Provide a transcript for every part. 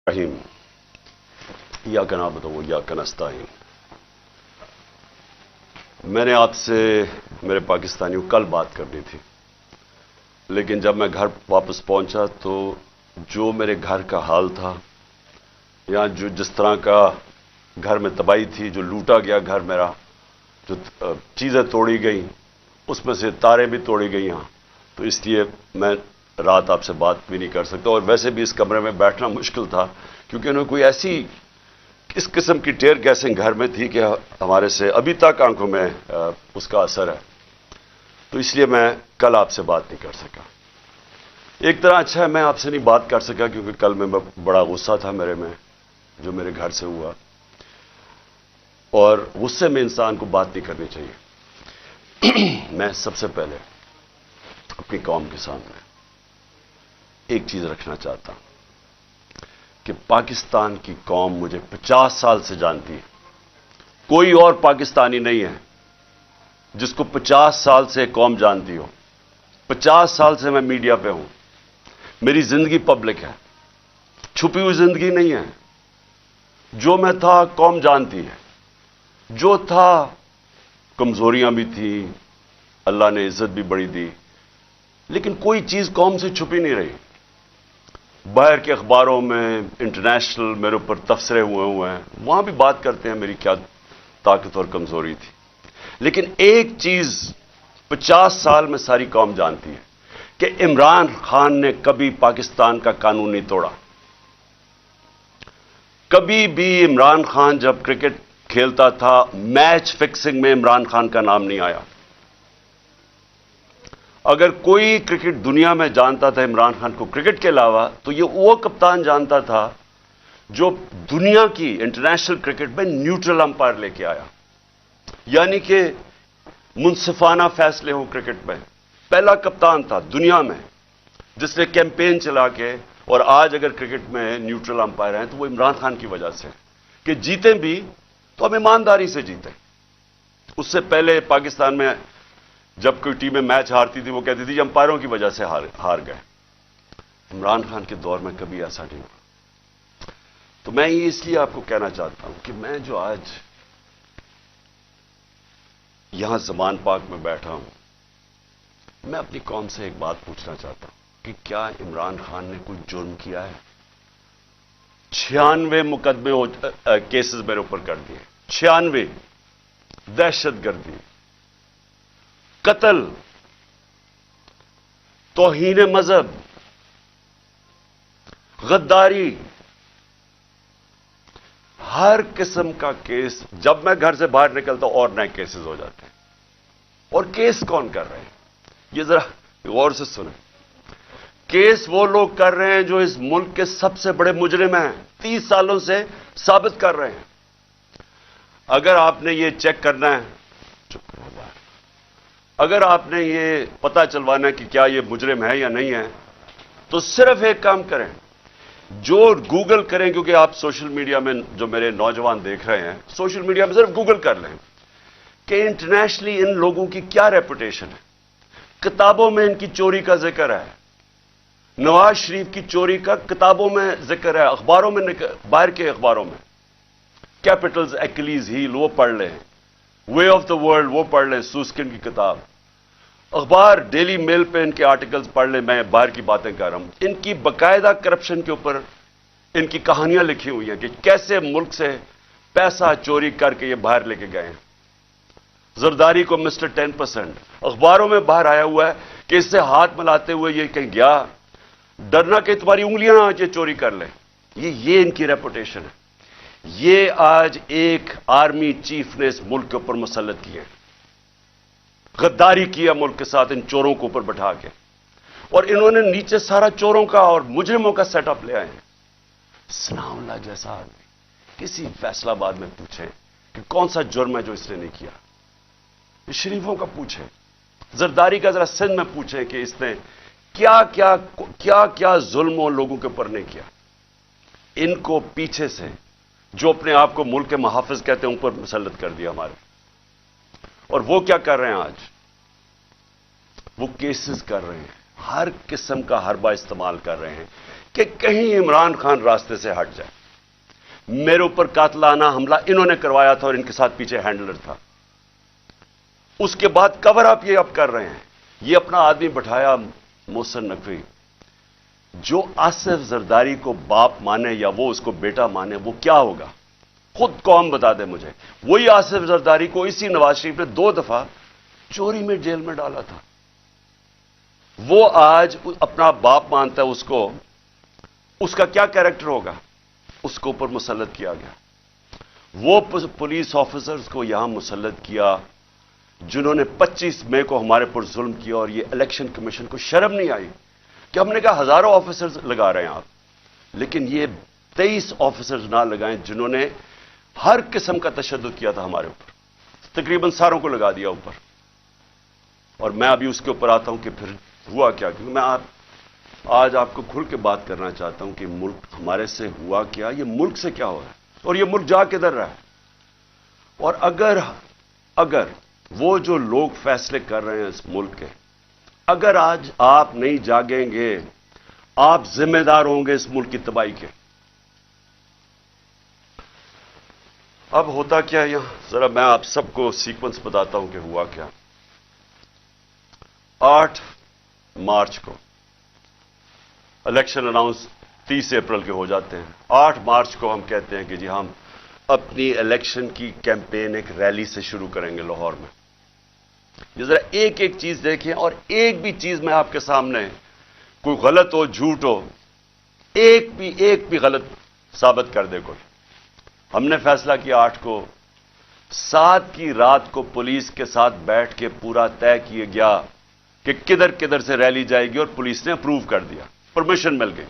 رحیم ایاک نعبد و ایاک نستعین۔ میں نے آپ سے میرے پاکستانیوں کل بات کرنی تھی، لیکن جب میں گھر واپس پہنچا تو جو میرے گھر کا حال تھا یا جس طرح کا گھر میں تباہی تھی، جو لوٹا گیا گھر میرا، جو چیزیں توڑی گئیں، اس میں سے تاریں بھی توڑی گئی ہیں، تو اس لیے میں رات آپ سے بات بھی نہیں کر سکتا، اور ویسے بھی اس کمرے میں بیٹھنا مشکل تھا کیونکہ انہوں نے کوئی ایسی اس قسم کی ٹیئر گیسنگ گھر میں تھی کہ ہمارے سے ابھی تک آنکھوں میں اس کا اثر ہے، تو اس لیے میں کل آپ سے بات نہیں کر سکا۔ ایک طرح اچھا ہے میں آپ سے نہیں بات کر سکا کیونکہ کل میں بڑا غصہ تھا میرے میں جو میرے گھر سے ہوا، اور غصے میں انسان کو بات نہیں کرنی چاہیے۔ میں سب سے پہلے اپنی قوم کے سامنے ایک چیز رکھنا چاہتا ہوں کہ پاکستان کی قوم مجھے 50 سال سے جانتی ہے، کوئی اور پاکستانی نہیں ہے جس کو 50 سال سے قوم جانتی ہو۔ 50 سال سے میں میڈیا پہ ہوں، میری زندگی پبلک ہے، چھپی ہوئی زندگی نہیں ہے۔ جو میں تھا قوم جانتی ہے، جو تھا کمزوریاں بھی تھیں، اللہ نے عزت بھی بڑی دی، لیکن کوئی چیز قوم سے چھپی نہیں رہی۔ باہر کے اخباروں میں انٹرنیشنل میرے اوپر تبصرے ہوئے ہیں، وہاں بھی بات کرتے ہیں میری کیا طاقت اور کمزوری تھی، لیکن ایک چیز 50 سال میں ساری قوم جانتی ہے کہ عمران خان نے کبھی پاکستان کا قانون نہیں توڑا۔ کبھی بھی عمران خان جب کرکٹ کھیلتا تھا، میچ فکسنگ میں عمران خان کا نام نہیں آیا۔ اگر کوئی کرکٹ دنیا میں جانتا تھا عمران خان کو کرکٹ کے علاوہ، تو یہ وہ کپتان جانتا تھا جو دنیا کی انٹرنیشنل کرکٹ میں نیوٹرل امپائر لے کے آیا، یعنی کہ منصفانہ فیصلے ہوں کرکٹ میں۔ پہلا کپتان تھا دنیا میں جس نے کیمپین چلا کے، اور آج اگر کرکٹ میں نیوٹرل امپائر ہیں تو وہ عمران خان کی وجہ سے کہ جیتے بھی تو ہم ایمانداری سے جیتے۔ اس سے پہلے پاکستان میں جب کوئی ٹیمیں میچ ہارتی تھی وہ کہتی تھی امپائروں کی وجہ سے ہار گئے۔ عمران خان کے دور میں کبھی ایسا نہیں ہوا۔ تو میں یہ اس لیے آپ کو کہنا چاہتا ہوں کہ میں جو آج یہاں زمان پاک میں بیٹھا ہوں، میں اپنی قوم سے ایک بات پوچھنا چاہتا ہوں کہ کیا عمران خان نے کوئی جرم کیا ہے؟ 96 مقدمے کیسز میرے اوپر کر دیے، 96، دہشت گردی، قتل، توہین مذہب، غداری، ہر قسم کا کیس۔ جب میں گھر سے باہر نکلتا اور نئے کیسز ہو جاتے ہیں۔ اور کیس کون کر رہے ہیں؟ یہ ذرا غور سے سنیں۔ کیس وہ لوگ کر رہے ہیں جو اس ملک کے سب سے بڑے مجرم ہیں، 30 سالوں سے ثابت کر رہے ہیں۔ اگر آپ نے یہ چیک کرنا ہے، چپ کرو باہر، اگر آپ نے یہ پتہ چلوانا ہے کہ کیا یہ مجرم ہے یا نہیں ہے، تو صرف ایک کام کریں، جو گوگل کریں، کیونکہ آپ سوشل میڈیا میں جو میرے نوجوان دیکھ رہے ہیں، سوشل میڈیا میں صرف گوگل کر لیں کہ انٹرنیشنلی ان لوگوں کی کیا ریپوٹیشن ہے۔ کتابوں میں ان کی چوری کا ذکر ہے، نواز شریف کی چوری کا کتابوں میں ذکر ہے، اخباروں میں، باہر کے اخباروں میں۔ کیپٹلز، ایکلیز ہیل وہ پڑھ لیں، وے آف دا ورلڈ وہ پڑھ لیں، سوسکن کی کتاب، اخبار ڈیلی میل پہ ان کے آرٹیکلز پڑھ لیں۔ میں باہر کی باتیں کر رہا ہوں، ان کی باقاعدہ کرپشن کے اوپر ان کی کہانیاں لکھی ہوئی ہیں کہ کیسے ملک سے پیسہ چوری کر کے یہ باہر لے کے گئے ہیں۔ زرداری کو مسٹر 10%، اخباروں میں باہر آیا ہوا ہے کہ اس سے ہاتھ ملاتے ہوئے یہ کہیں گیا، ڈرنا کہ تمہاری انگلیاں آج یہ چوری کر لیں۔ یہ ان کی ریپوٹیشن ہے۔ یہ آج ایک آرمی چیف نے اس ملک کے اوپر مسلط کیا ہے، غداری کیا ملک کے ساتھ ان چوروں کو اوپر بٹھا کے، اور انہوں نے نیچے سارا چوروں کا اور مجرموں کا سیٹ اپ لے آئے ہیں۔ ثناء اللہ جیسا آدمی کسی فیصلہ آباد میں پوچھیں کہ کون سا جرم ہے جو اس نے نہیں کیا، شریفوں کا پوچھیں، زرداری کا ذرا سندھ میں پوچھیں کہ اس نے کیا ظلم لوگوں کے اوپر نہیں کیا۔ ان کو پیچھے سے جو اپنے آپ کو ملک کے محافظ کہتے ہیں اوپر مسلط کر دیا ہمارے، اور وہ کیا کر رہے ہیں آج؟ وہ کیسز کر رہے ہیں، ہر قسم کا حربہ استعمال کر رہے ہیں کہ کہیں عمران خان راستے سے ہٹ جائے. میرے اوپر قاتلانہ حملہ انہوں نے کروایا تھا اور ان کے ساتھ پیچھے ہینڈلر تھا. اس کے بعد کور اپ یہ اب کر رہے ہیں. یہ اپنا آدمی بٹھایا محسن نقوی, جو آصف زرداری کو باپ مانے یا وہ اس کو بیٹا مانے, وہ کیا ہوگا خود قوم بتا دے مجھے. وہی آصف زرداری کو اسی نواز شریف نے 2 دفعہ چوری میں جیل میں ڈالا تھا. وہ آج اپنا باپ مانتا ہے اس کو. اس کا کیا کیریکٹر ہوگا؟ اس کو اوپر مسلط کیا گیا. وہ پولیس آفیسرز کو یہاں مسلط کیا جنہوں نے 25 مئی کو ہمارے پر ظلم کیا, اور یہ الیکشن کمیشن کو شرم نہیں آئی کہ ہم نے کہا ہزاروں آفیسرز لگا رہے ہیں آپ, لیکن یہ 23 آفیسرز نہ لگائیں جنہوں نے ہر قسم کا تشدد کیا تھا ہمارے اوپر. تقریباً ساروں کو لگا دیا اوپر. اور میں ابھی اس کے اوپر آتا ہوں کہ پھر ہوا کیا, کیونکہ میں آج آپ کو کھل کے بات کرنا چاہتا ہوں کہ ملک ہمارے سے ہوا کیا, یہ ملک سے کیا ہو رہا ہے, اور یہ ملک جا کدھر رہا ہے. اور اگر وہ جو لوگ فیصلے کر رہے ہیں اس ملک کے, اگر آج آپ نہیں جاگیں گے, آپ ذمہ دار ہوں گے اس ملک کی تباہی کے. اب ہوتا کیا ہے یہاں, ذرا میں آپ سب کو سیکوینس بتاتا ہوں کہ ہوا کیا. 8 مارچ کو الیکشن اناؤنس 30 اپریل کے ہو جاتے ہیں. 8 مارچ کو ہم کہتے ہیں کہ جی ہم اپنی الیکشن کی کیمپین ایک ریلی سے شروع کریں گے لاہور میں. یہ ذرا ایک ایک چیز دیکھیں, اور ایک بھی چیز میں آپ کے سامنے کوئی غلط ہو, جھوٹ ہو, ایک بھی غلط ثابت کر دے کوئی. ہم نے فیصلہ کیا 8 کو, 7 کی رات کو پولیس کے ساتھ بیٹھ کے پورا طے کیا گیا کہ کدھر کدھر سے ریلی جائے گی, اور پولیس نے اپروو کر دیا, پرمیشن مل گئی.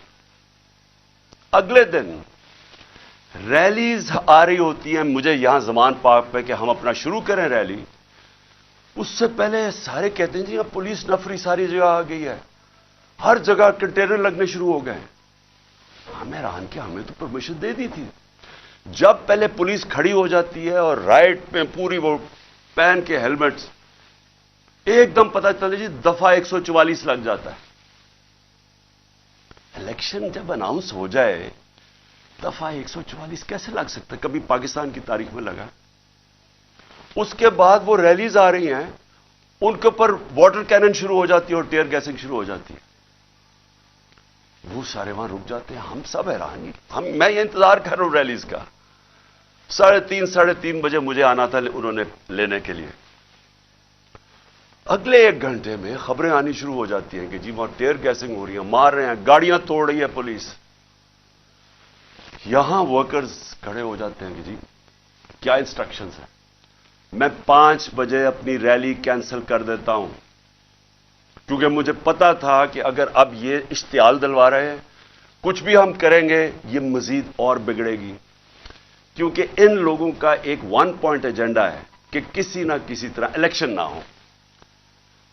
اگلے دن ریلیز آ رہی ہوتی ہیں, مجھے یہاں زمان پاک پہ کہ ہم اپنا شروع کریں ریلی. اس سے پہلے سارے کہتے ہیں جی اب پولیس نفری ساری جگہ آ گئی ہے, ہر جگہ کنٹینر لگنے شروع ہو گئے. ہمیں حیران کہ ہمیں تو پرمیشن دے دی تھی. جب پہلے پولیس کھڑی ہو جاتی ہے اور رائٹ پہ پوری وہ پہن کے ہیلمٹس, ایک دم پتہ چلتا جی دفعہ 144 لگ جاتا ہے. الیکشن جب اناؤنس ہو جائے دفعہ 144 کیسے لگ سکتا ہے؟ کبھی پاکستان کی تاریخ میں لگا؟ اس کے بعد وہ ریلیز آ رہی ہیں, ان کے اوپر واٹر کینن شروع ہو جاتی ہے اور ٹیئر گیسنگ شروع ہو جاتی ہے. وہ سارے وہاں رک جاتے ہیں. ہم سب حیران, میں یہ انتظار کر رہا ہوں ریلیز کا. 3:30 ساڑھے 3 بجے مجھے آنا تھا انہوں نے لینے کے لیے. اگلے 1 گھنٹے میں خبریں آنی شروع ہو جاتی ہیں کہ جی وہاں ٹیئر گیسنگ ہو رہی ہے, مار رہے ہیں, گاڑیاں توڑ رہی ہے پولیس. یہاں ورکرز کھڑے ہو جاتے ہیں کہ جی کیا انسٹرکشنز ہیں. میں 5 بجے اپنی ریلی کینسل کر دیتا ہوں, کیونکہ مجھے پتا تھا کہ اگر اب یہ اشتعال دلوا رہے ہیں, کچھ بھی ہم کریں گے یہ مزید اور بگڑے گی. کیونکہ ان لوگوں کا ایک 1 پوائنٹ ایجنڈا ہے کہ کسی نہ کسی طرح الیکشن نہ ہو.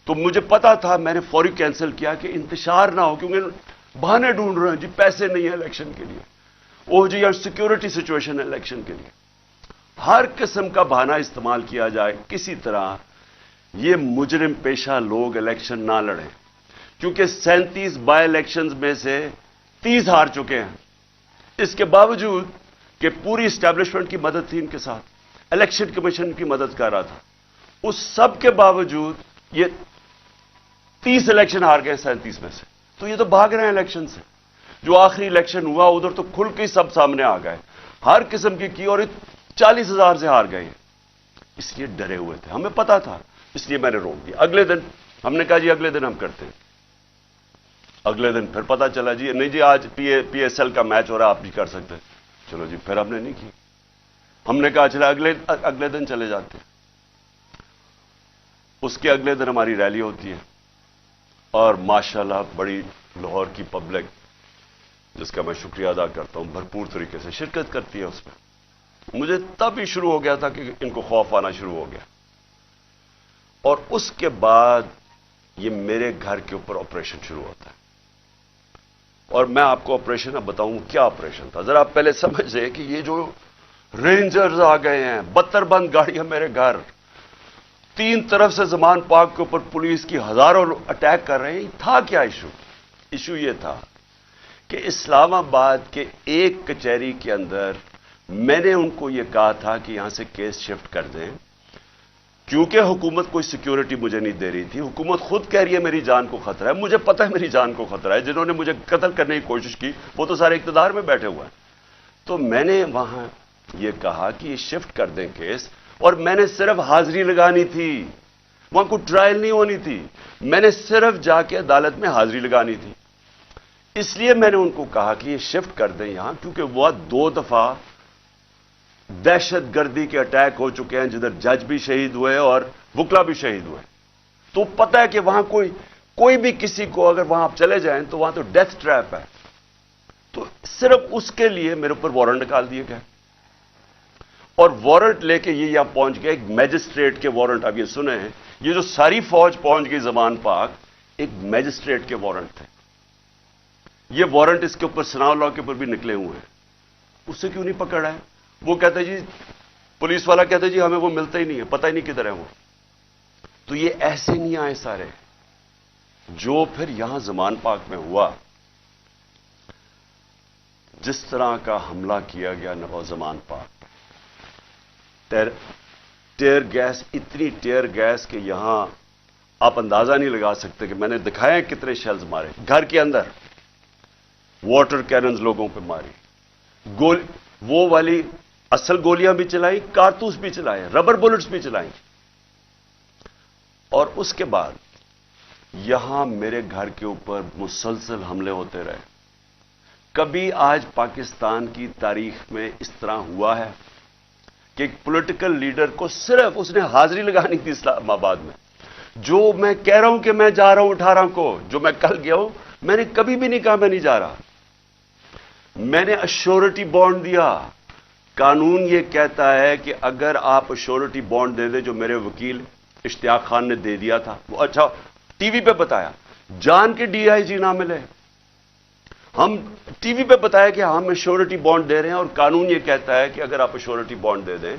تو مجھے پتا تھا, میں نے فوری کینسل کیا کہ انتشار نہ ہو, کیونکہ بہانے ڈھونڈ رہے ہیں جی پیسے نہیں ہیں الیکشن کے لیے, وہ جی سیکورٹی سچویشن ہے الیکشن کے لیے. ہر قسم کا بہانہ استعمال کیا جائے, کسی طرح یہ مجرم پیشہ لوگ الیکشن نہ لڑیں. کیونکہ 37 بائی الیکشنز میں سے 30 ہار چکے ہیں. اس کے باوجود کہ پوری اسٹیبلشمنٹ کی مدد تھی ان کے ساتھ, الیکشن کمیشن کی مدد کر رہا تھا, اس سب کے باوجود یہ 30 الیکشن ہار گئے 37 میں سے. تو یہ تو بھاگ رہے ہیں الیکشن سے. جو آخری الیکشن ہوا ادھر تو کھل کے سب سامنے آ گئے, ہر قسم کی اور 40,000 سے ہار گئے. اس لیے ڈرے ہوئے تھے, ہمیں پتا تھا, اس لیے میں نے روک دیا. اگلے دن ہم نے کہا جی اگلے دن ہم کرتے ہیں. اگلے دن پھر پتا چلا جی نہیں جی آج پی ایس ایل کا میچ ہو رہا, آپ بھی کر سکتے. چلو جی پھر ہم نے نہیں کی. ہم نے کہا چلا اگلے دن چلے جاتے. اس کے اگلے دن ہماری ریلی ہوتی ہے, اور ماشاءاللہ بڑی لاہور کی پبلک, جس کا میں شکریہ ادا کرتا ہوں, بھرپور طریقے سے شرکت کرتی ہے اس میں. مجھے تب ہی شروع ہو گیا تھا کہ ان کو خوف آنا شروع ہو گیا. اور اس کے بعد یہ میرے گھر کے اوپر آپریشن شروع ہوتا ہے. اور میں آپ کو آپریشن اب بتاؤں کیا آپریشن تھا. ذرا آپ پہلے سمجھ لیں کہ یہ جو رینجرز آ گئے ہیں, 72 بند گاڑیاں میرے گھر, 3 طرف سے زمان پاک کے اوپر پولیس کی ہزاروں اٹیک کر رہے ہیں. تھا کیا ایشو یہ تھا کہ اسلام آباد کے ایک کچہری کے اندر میں نے ان کو یہ کہا تھا کہ یہاں سے کیس شفٹ کر دیں، کیونکہ حکومت کوئی سیکیورٹی مجھے نہیں دے رہی تھی. حکومت خود کہہ رہی ہے میری جان کو خطرہ ہے، مجھے پتہ ہے میری جان کو خطرہ ہے. جنہوں نے مجھے قتل کرنے کی کوشش کی وہ تو سارے اقتدار میں بیٹھے ہوئے ہیں. تو میں نے وہاں یہ کہا کہ یہ شفٹ کر دیں کیس، اور میں نے صرف حاضری لگانی تھی، وہاں کوئی ٹرائل نہیں ہونی تھی. میں نے صرف جا کے عدالت میں حاضری لگانی تھی. اس لیے میں نے ان کو کہا کہ یہ شفٹ کر دیں یہاں، کیونکہ وہ 2 دفعہ دہشت گردی کے اٹیک ہو چکے ہیں جدھر جج بھی شہید ہوئے اور وکلا بھی شہید ہوئے. تو پتہ ہے کہ وہاں کوئی بھی کسی کو اگر وہاں آپ چلے جائیں تو وہاں تو ڈیتھ ٹریپ ہے. تو صرف اس کے لیے میرے اوپر وارنٹ نکال دیے گئے، اور وارنٹ لے کے یہ یہاں پہنچ گئے. ایک میجسٹریٹ کے وارنٹ آپ یہ سنے ہیں، یہ جو ساری فوج پہنچ گئی زمان پاک، ایک میجسٹریٹ کے وارنٹ تھے. یہ وارنٹ اس کے اوپر ثناء اللہ کے اوپر بھی نکلے ہوئے ہیں. اسے کیوں نہیں پکڑا ہے؟ وہ کہتے جی، پولیس والا کہتے جی ہمیں وہ ملتا ہی نہیں ہے، پتہ ہی نہیں کدھر ہے وہ. تو یہ ایسے نہیں آئے سارے. جو پھر یہاں زمان پاک میں ہوا، جس طرح کا حملہ کیا گیا زمان پاک، ٹیئر گیس، اتنی ٹیئر گیس کہ یہاں آپ اندازہ نہیں لگا سکتے کہ میں نے دکھائے کتنے شیلز مارے. گھر کے اندر واٹر کیننز لوگوں پہ ماری، وہ والی اصل گولیاں بھی چلائی، کارتوس بھی چلائے، ربر بلٹس بھی چلائیں. اور اس کے بعد یہاں میرے گھر کے اوپر مسلسل حملے ہوتے رہے. کبھی آج پاکستان کی تاریخ میں اس طرح ہوا ہے کہ ایک پولیٹیکل لیڈر کو صرف اس نے حاضری لگانی تھی اسلام آباد میں. جو میں کہہ رہا ہوں کہ میں جا رہا ہوں 18 کو، جو میں کل گیا ہوں، میں نے کبھی بھی نہیں کہا میں نہیں جا رہا. میں نے ایشورٹی بانڈ دیا. قانون یہ کہتا ہے کہ اگر آپ ایشورٹی بانڈ دے دیں، جو میرے وکیل اشتیاق خان نے دے دیا تھا، وہ اچھا ٹی وی پہ بتایا، جان کے ڈی آئی جی نہ ملے، ہم ٹی وی پہ بتایا کہ ہم ایشورٹی بانڈ دے رہے ہیں، اور قانون یہ کہتا ہے کہ اگر آپ ایشورٹی بانڈ دے دیں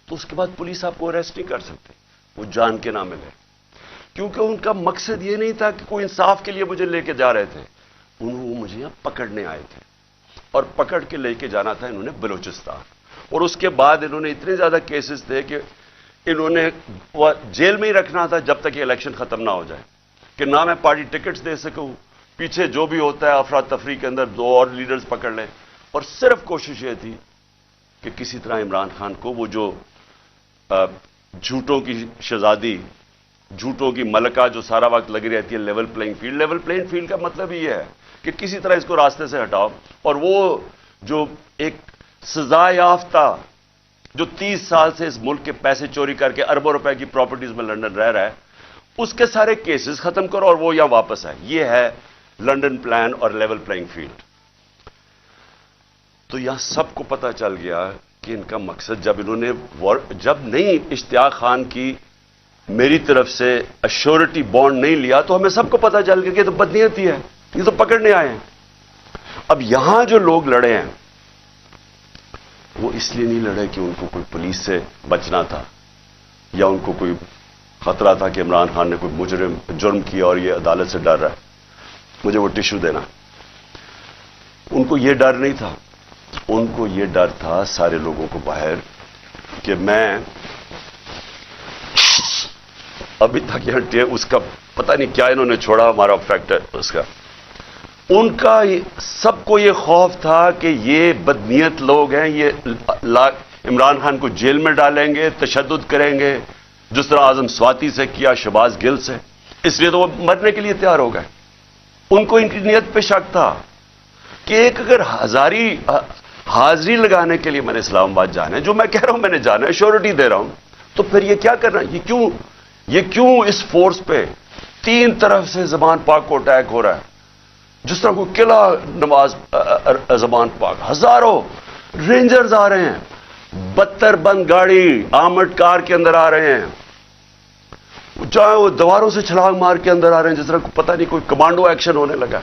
تو اس کے بعد پولیس آپ کو اریسٹ نہیں کر سکتے، وہ جان کے نہ ملے. کیونکہ ان کا مقصد یہ نہیں تھا کہ کوئی انصاف کے لیے مجھے لے کے جا رہے تھے، وہ مجھے یہاں پکڑنے آئے تھے، اور پکڑ کے لے کے جانا تھا انہوں نے بلوچستان. اور اس کے بعد انہوں نے اتنے زیادہ کیسز تھے کہ انہوں نے جیل میں ہی رکھنا تھا جب تک یہ الیکشن ختم نہ ہو جائے، کہ نہ میں پارٹی ٹکٹس دے سکوں، پیچھے جو بھی ہوتا ہے افراتفری کے اندر 2 اور لیڈرز پکڑ لیں. اور صرف کوشش یہ تھی کہ کسی طرح عمران خان کو، وہ جو جھوٹوں کی شہزادی، جھوٹوں کی ملکہ جو سارا وقت لگی رہتی ہے level playing field. Level playing field کا مطلب یہ ہے کہ کسی طرح اس کو راستے سے ہٹاؤ. اور وہ جو ایک سزا یافتہ جو 30 سال سے اس ملک کے پیسے چوری کر کے اربوں روپے کی پراپرٹیز میں لندن رہ رہا ہے، اس کے سارے کیسز ختم کرو اور وہ یہاں واپس آئے. یہ ہے لندن پلان اور لیول پلینگ فیلڈ. تو یہاں سب کو پتا چل گیا کہ ان کا مقصد، جب نہیں اشتیاق خان کی میری طرف سے ایشورٹی بانڈ نہیں لیا تو ہمیں سب کو پتا چل گیا کہ یہ تو بدنیتی ہے، یہ تو پکڑنے آئے ہیں. اب یہاں جو لوگ لڑے ہیں وہ اس لیے نہیں لڑے کہ ان کو کوئی پولیس سے بچنا تھا، یا ان کو کوئی خطرہ تھا کہ عمران خان نے کوئی جرم کیا اور یہ عدالت سے ڈر رہا ہے مجھے وہ ٹشو دینا. ان کو یہ ڈر نہیں تھا. ان کو یہ ڈر تھا سارے لوگوں کو باہر کہ میں ابھی تک یہاں اس کا پتہ نہیں کیا انہوں نے چھوڑا ہمارا فیکٹر اس کا. ان کا سب کو یہ خوف تھا کہ یہ بدنیت لوگ ہیں، یہ عمران خان کو جیل میں ڈالیں گے، تشدد کریں گے، جس طرح اعظم سواتی سے کیا، شہباز گل سے. اس لیے تو وہ مرنے کے لیے تیار ہو گئے. ان کو ان کی نیت پہ شک تھا کہ ایک اگر حاضری لگانے کے لیے میں نے اسلام آباد جانا ہے، جو میں کہہ رہا ہوں میں نے جانا ہے، شیورٹی دے رہا ہوں، تو پھر یہ کیا کرنا، یہ کیوں اس فورس پہ 3 طرف سے زمان پاک کو اٹیک ہو رہا ہے. جس طرح کوئی قلعہ نواز زمان پاک، ہزاروں رینجرز آ رہے ہیں، 72 بند گاڑی آرمڈ کار کے اندر آ رہے ہیں، چاہے وہ دیواروں سے چھلانگ مار کے اندر آ رہے ہیں، جس طرح پتہ نہیں کوئی کمانڈو ایکشن ہونے لگا.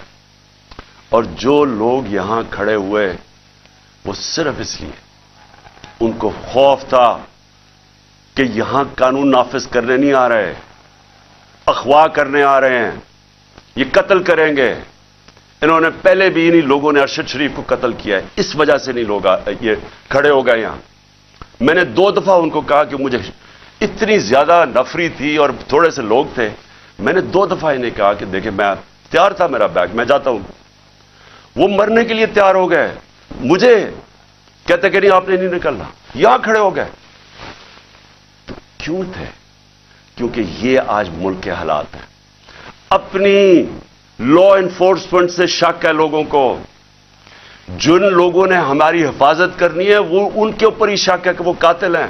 اور جو لوگ یہاں کھڑے ہوئے وہ صرف اس لیے، ان کو خوف تھا کہ یہاں قانون نافذ کرنے نہیں آ رہے، اغوا کرنے آ رہے ہیں، یہ قتل کریں گے، انہوں نے پہلے بھی انہی لوگوں نے ارشد شریف کو قتل کیا ہے، اس وجہ سے نہیں لوگ یہ کھڑے ہو گئے یہاں۔ میں نے 2 دفعہ ان کو کہا کہ مجھے اتنی زیادہ نفری تھی اور تھوڑے سے لوگ تھے، میں نے 2 دفعہ انہیں کہا کہ دیکھیں میں تیار تھا، میرا بیگ میں جاتا ہوں، وہ مرنے کے لیے تیار ہو گئے، مجھے کہتے کہ نہیں آپ نے نہیں نکلنا، یہاں کھڑے ہو گئے۔ تو کیوں تھے؟ کیونکہ یہ آج ملک کے حالات ہیں۔ اپنی لا انفورسمنٹ سے شک ہے لوگوں کو، جن لوگوں نے ہماری حفاظت کرنی ہے وہ ان کے اوپر ہی شک ہے کہ وہ قاتل ہیں،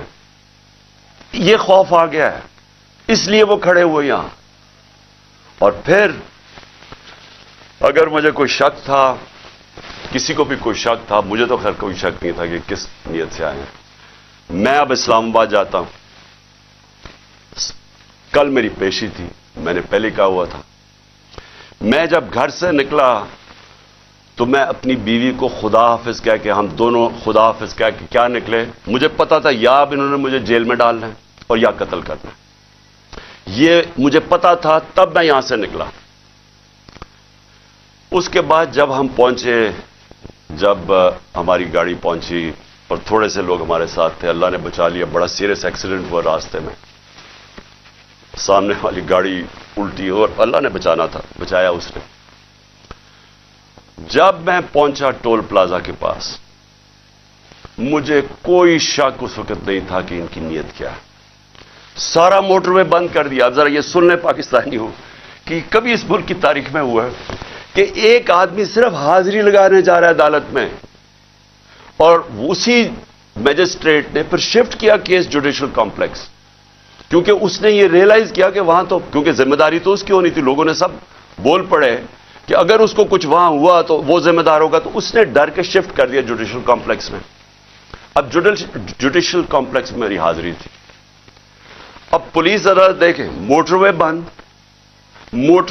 یہ خوف آ گیا ہے، اس لیے وہ کھڑے ہوئے یہاں۔ اور پھر اگر مجھے کوئی شک تھا، کسی کو بھی کوئی شک تھا، مجھے تو خیر کوئی شک نہیں تھا کہ کس نیت سے آئے ہیں۔ میں اب اسلام آباد جاتا ہوں، کل میری پیشی تھی، میں نے پہلے کہا ہوا تھا، میں جب گھر سے نکلا تو میں اپنی بیوی کو خدا حافظ کہہ کے، ہم دونوں خدا حافظ کہہ کے کیا نکلے، مجھے پتا تھا یا اب انہوں نے مجھے جیل میں ڈالنا ہے اور یا قتل کرنا ہے، یہ مجھے پتا تھا، تب میں یہاں سے نکلا۔ اس کے بعد جب ہم پہنچے، جب ہماری گاڑی پہنچی اور تھوڑے سے لوگ ہمارے ساتھ تھے، اللہ نے بچا لیا، بڑا سیریس ایکسیڈنٹ ہوا راستے میں، سامنے والی گاڑی الٹی اور اللہ نے بچانا تھا، بچایا اس نے۔ جب میں پہنچا ٹول پلازا کے پاس، مجھے کوئی شک اس وقت نہیں تھا کہ ان کی نیت کیا ہے۔ سارا موٹر وے بند کر دیا۔ اب ذرا یہ سن لیں پاکستانی ہو کہ کبھی اس ملک کی تاریخ میں ہوا ہے کہ ایک آدمی صرف حاضری لگانے جا رہا ہے عدالت میں، اور اسی میجسٹریٹ نے پھر شفٹ کیا کیس جوڈیشل کمپلیکس، کیونکہ اس نے یہ ریئلائز کیا کہ وہاں تو کیونکہ ذمہ داری تو اس کی ہونی تھی، لوگوں نے سب بول پڑے کہ اگر اس کو کچھ وہاں ہوا تو وہ ذمہ دار ہوگا، تو اس نے ڈر کے شفٹ کر دیا جوڈیشل کمپلیکس میں۔ اب جوڈیشل کمپلیکس میں میری حاضری تھی۔ اب پولیس عدالت دیکھیں، موٹر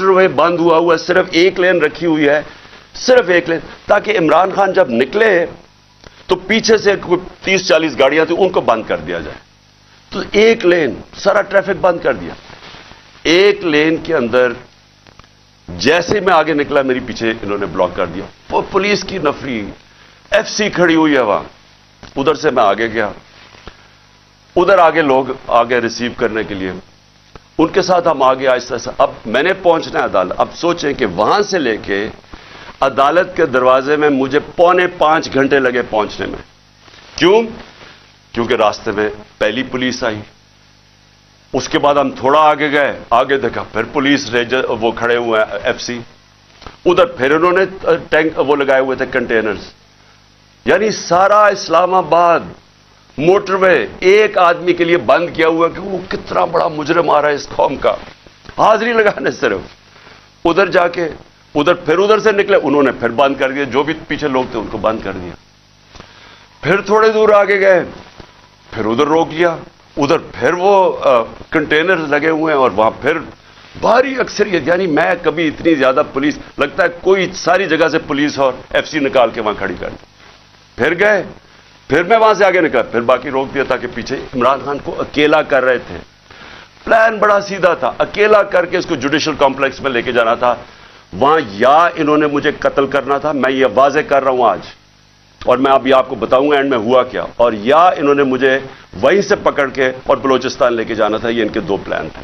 وے بند ہوا ہے، صرف ایک لین رکھی ہوئی ہے، صرف ایک لین، تاکہ عمران خان جب نکلے تو پیچھے سے کوئی 30-40 گاڑیاں تھیں ان کو بند کر دیا جائے۔ تو ایک لین، سارا ٹریفک بند کر دیا۔ ایک لین کے اندر جیسے میں آگے نکلا، میری پیچھے انہوں نے بلاک کر دیا، وہ پولیس کی نفری، ایف سی کھڑی ہوئی ہے وہاں، ادھر سے میں آگے گیا، ادھر آگے لوگ آگے ریسیو کرنے کے لیے، ان کے ساتھ ہم آگے آہستہ آہستہ۔ اب میں نے پہنچنا ہے عدالت، اب سوچیں کہ وہاں سے لے کے عدالت کے دروازے میں مجھے 4.25 گھنٹے لگے پہنچنے میں۔ کیوں؟ کیونکہ راستے میں پہلی پولیس آئی، اس کے بعد ہم تھوڑا آگے گئے، آگے دیکھا پھر پولیس ریجر وہ کھڑے ہوئے ہیں ایف سی، ادھر پھر انہوں نے ٹینک وہ لگائے ہوئے تھے کنٹینرز، یعنی سارا اسلام آباد موٹر وے ایک آدمی کے لیے بند کیا ہوا کہ وہ کتنا بڑا مجرم آ رہا ہے اس قوم کا، حاضری لگانے صرف۔ ادھر جا کے ادھر سے نکلے، انہوں نے پھر بند کر دیا، جو بھی پیچھے لوگ تھے ان کو بند کر دیا۔ پھر تھوڑے دور آگے گئے، پھر ادھر روک لیا، ادھر پھر وہ کنٹینر لگے ہوئے ہیں اور وہاں پھر بھاری اکثریت، یعنی میں کبھی اتنی زیادہ پولیس لگتا ہے کوئی ساری جگہ سے پولیس اور ایف سی نکال کے وہاں کھڑی کر دی۔ پھر گئے، پھر میں وہاں سے آگے نکلا، پھر باقی روک دیا تاکہ پیچھے عمران خان کو اکیلا کر رہے تھے۔ پلان بڑا سیدھا تھا، اکیلا کر کے اس کو جوڈیشل کمپلیکس میں لے کے جانا تھا۔ وہاں یا انہوں نے مجھے قتل کرنا تھا، میں یہ واضح کر رہا ہوں آج، اور میں ابھی آپ کو بتاؤں گا اینڈ میں ہوا کیا، اور یا انہوں نے مجھے وہیں سے پکڑ کے اور بلوچستان لے کے جانا تھا۔ یہ ان کے 2 پلان تھے۔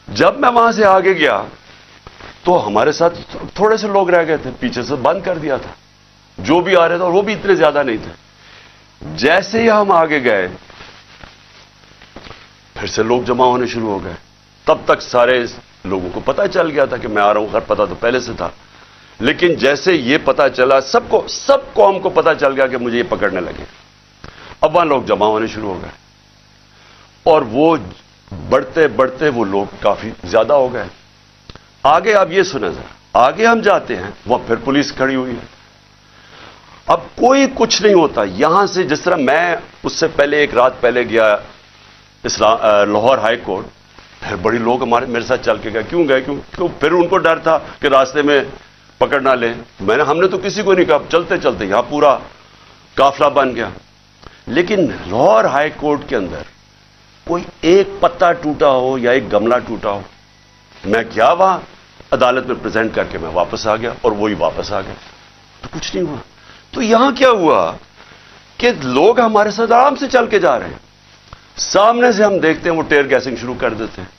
جب میں وہاں سے آگے گیا تو ہمارے ساتھ تھوڑے سے لوگ رہ گئے تھے، پیچھے سے بند کر دیا تھا جو بھی آ رہے تھے، اور وہ بھی اتنے زیادہ نہیں تھے۔ جیسے ہی ہم آگے گئے پھر سے لوگ جمع ہونے شروع ہو گئے۔ تب تک سارے لوگوں کو پتہ چل گیا تھا کہ میں آ رہا ہوں، خیر پتہ تو پہلے سے تھا، لیکن جیسے یہ پتہ چلا سب قوم کو پتہ چل گیا کہ مجھے یہ پکڑنے لگے، اب وہاں لوگ جمع ہونے شروع ہو گئے، اور وہ بڑھتے بڑھتے وہ لوگ کافی زیادہ ہو گئے۔ آگے اب یہ سنیں ذرا، آگے ہم جاتے ہیں، وہاں پھر پولیس کھڑی ہوئی ہے۔ اب کوئی کچھ نہیں ہوتا یہاں سے، جس طرح میں اس سے پہلے ایک رات پہلے گیا لاہور ہائی کورٹ، پھر بڑی لوگ میرے ساتھ چل کے گئے۔ کیوں گئے؟ کیوں پھر ان کو ڈر تھا کہ راستے میں پکڑ نہ لیں۔ ہم نے تو کسی کو نہیں کہا، چلتے چلتے یہاں پورا قافلہ بن گیا۔ لیکن لاہور ہائی کورٹ کے اندر کوئی ایک پتا ٹوٹا ہو یا ایک گملہ ٹوٹا ہو، میں کیا وہاں عدالت میں پریزنٹ کر کے میں واپس آ گیا اور وہی واپس آ گیا، تو کچھ نہیں ہوا۔ تو یہاں کیا ہوا کہ لوگ ہمارے ساتھ آرام سے چل کے جا رہے ہیں، سامنے سے ہم دیکھتے ہیں وہ ٹیئر گیسنگ شروع کر دیتے ہیں،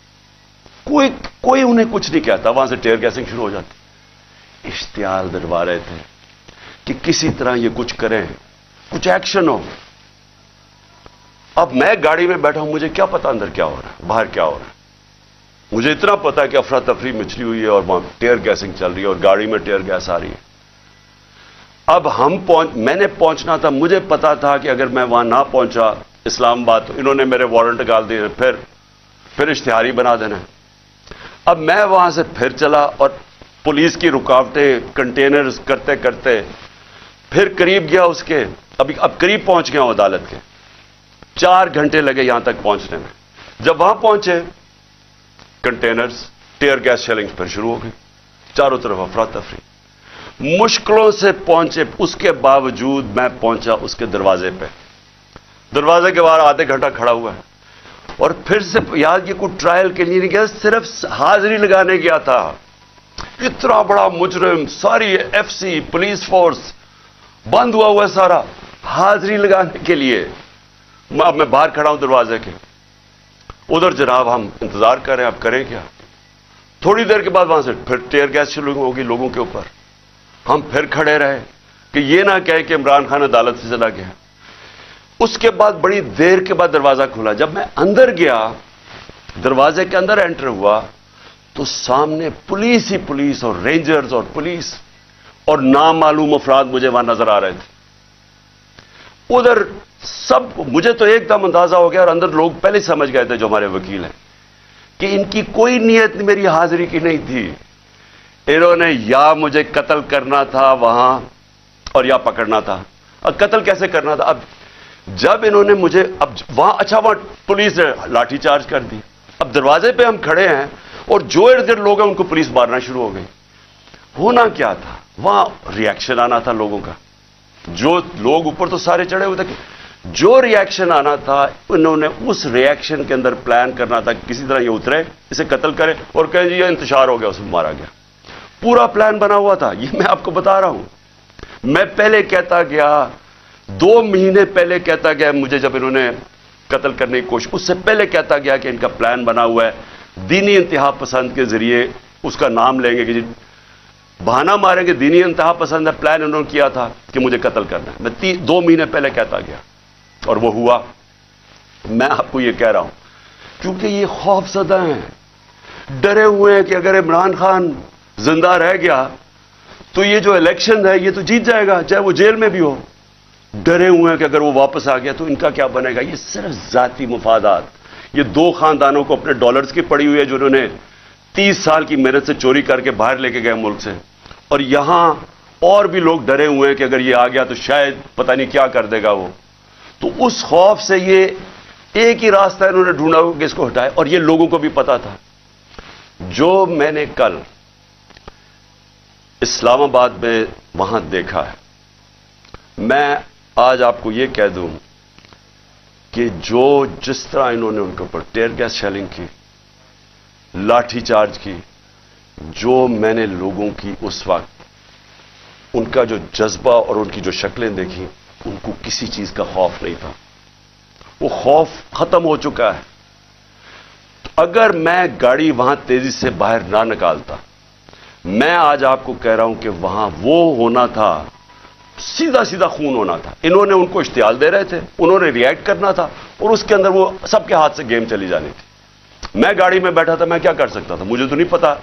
کوئی انہیں کچھ نہیں کہتا، وہاں سے ٹیئر گیسنگ شروع ہو جاتی۔ اشتعال دلوا رہے تھے کہ کسی طرح یہ کچھ کریں، کچھ ایکشن ہو۔ اب میں گاڑی میں بیٹھا ہوں، مجھے کیا پتا اندر کیا ہو رہا ہے، باہر کیا ہو رہا ہے۔ مجھے اتنا پتا ہے کہ افراتفری مچلی ہوئی ہے اور وہاں ٹیئر گیسنگ چل رہی ہے اور گاڑی میں ٹیئر گیس آ رہی ہے۔ اب میں نے پہنچنا تھا، مجھے پتا تھا کہ اگر میں وہاں نہ پہنچا اسلام آباد تو انہوں نے میرے وارنٹ نکال دیے، پھر اشتہاری بنا دینا۔ اب میں وہاں سے پھر چلا اور پولیس کی رکاوٹیں کنٹینرز کرتے کرتے پھر قریب گیا اس کے، اب قریب پہنچ گیا ہوں عدالت کے، 4 گھنٹے لگے یہاں تک پہنچنے میں۔ جب وہاں پہنچے کنٹینرز ٹیئر گیس شیلنگ پھر شروع ہو گئی، چاروں طرف افراتفری، مشکلوں سے پہنچے۔ اس کے باوجود میں پہنچا اس کے دروازے پہ، دروازے کے باہر آدھے گھنٹہ کھڑا ہوا ہے، اور پھر سے یاد یہ کوئی ٹرائل کے لیے نہیں گیا، صرف حاضری لگانے گیا تھا۔ اتنا بڑا مجرم، ساری ایف سی پولیس فورس بند ہوا ہے سارا، حاضری لگانے کے لیے۔ اب میں باہر کھڑا ہوں دروازے کے، ادھر جناب ہم انتظار کر رہے ہیں، اب کریں کیا؟ تھوڑی دیر کے بعد وہاں سے پھر ٹیئر گیس شروع ہوگی لوگوں کے اوپر۔ ہم پھر کھڑے رہے کہ یہ نہ کہے کہ عمران خان عدالت سے چلا گیا۔ اس کے بعد بڑی دیر کے بعد دروازہ کھلا، جب میں اندر گیا، دروازے کے اندر انٹر ہوا تو سامنے پولیس ہی پولیس اور رینجرز اور پولیس اور نامعلوم افراد مجھے وہاں نظر آ رہے تھے۔ ادھر سب، مجھے تو ایک دم اندازہ ہو گیا اور اندر لوگ پہلے سمجھ گئے تھے جو ہمارے وکیل ہیں کہ ان کی کوئی نیت میری حاضری کی نہیں تھی، انہوں نے یا مجھے قتل کرنا تھا وہاں اور یا پکڑنا تھا۔ اب قتل کیسے کرنا تھا؟ اب جب انہوں نے مجھے وہاں وہاں پولیس نے لاٹھی چارج کر دی، اب دروازے پہ ہم کھڑے ہیں اور جو ارد گرد لوگ ہیں ان کو پولیس مارنا شروع ہو گئی۔ ہونا کیا تھا وہاں؟ ریئیکشن آنا تھا لوگوں کا، جو لوگ اوپر تو سارے چڑھے ہوئے تھے، جو ریئیکشن آنا تھا انہوں نے اس ریئیکشن کے اندر پلان کرنا تھا کہ کسی طرح یہ اترے، اسے قتل کرے اور کہیں جی یہ انتشار ہو گیا، اس میں مارا گیا۔ پورا پلان بنا ہوا تھا، یہ میں آپ کو بتا رہا ہوں۔ میں پہلے کہتا گیا، 2 مہینے پہلے کہتا گیا مجھے، جب انہوں نے قتل کرنے کی کوشش، اس سے پہلے کہتا گیا کہ ان کا پلان بنا ہوا ہے، دینی انتہا پسند کے ذریعے اس کا نام لیں گے کہ جی بہانہ ماریں گے، دینی انتہا پسند ہے، پلان انہوں نے کیا تھا کہ مجھے قتل کرنا ہے۔ میں 2 مہینے پہلے کہتا گیا اور وہ ہوا۔ میں آپ کو یہ کہہ رہا ہوں کیونکہ یہ خوف زدہ ہیں، ڈرے ہوئے ہیں کہ اگر عمران خان زندہ رہ گیا تو یہ جو الیکشن ہے یہ تو جیت جائے گا، چاہے وہ جیل میں بھی ہو۔ ڈرے ہوئے ہیں کہ اگر وہ واپس آ گیا تو ان کا کیا بنے گا۔ یہ صرف ذاتی مفادات، یہ 2 خاندانوں کو اپنے ڈالرز کی پڑی ہوئی ہے جو انہوں نے 30 سال کی محنت سے چوری کر کے باہر لے کے گئے ملک سے، اور یہاں اور بھی لوگ ڈرے ہوئے ہیں کہ اگر یہ آ گیا تو شاید پتہ نہیں کیا کر دے گا وہ۔ تو اس خوف سے یہ ایک ہی راستہ انہوں نے ڈھونڈا کہ اس کو ہٹائے، اور یہ لوگوں کو بھی پتا تھا۔ جو میں نے کل اسلام آباد میں وہاں دیکھا ہے، میں آج آپ کو یہ کہہ دوں کہ جس طرح انہوں نے ان کے اوپر ٹیئر گیس شیلنگ کی، لاٹھی چارج کی، جو میں نے لوگوں کی اس وقت ان کا جو جذبہ اور ان کی جو شکلیں دیکھی، ان کو کسی چیز کا خوف نہیں تھا، وہ خوف ختم ہو چکا ہے۔ اگر میں گاڑی وہاں تیزی سے باہر نہ نکالتا، میں آج آپ کو کہہ رہا ہوں کہ وہاں وہ ہونا تھا، سیدھا سیدھا خون ہونا تھا۔ انہوں نے ان کو اشتعال دے رہے تھے، انہوں نے ریئیکٹ کرنا تھا، اور اس کے اندر وہ سب کے ہاتھ سے گیم چلی جانی تھی۔ میں گاڑی میں بیٹھا تھا، میں کیا کر سکتا تھا؟ مجھے تو نہیں پتا،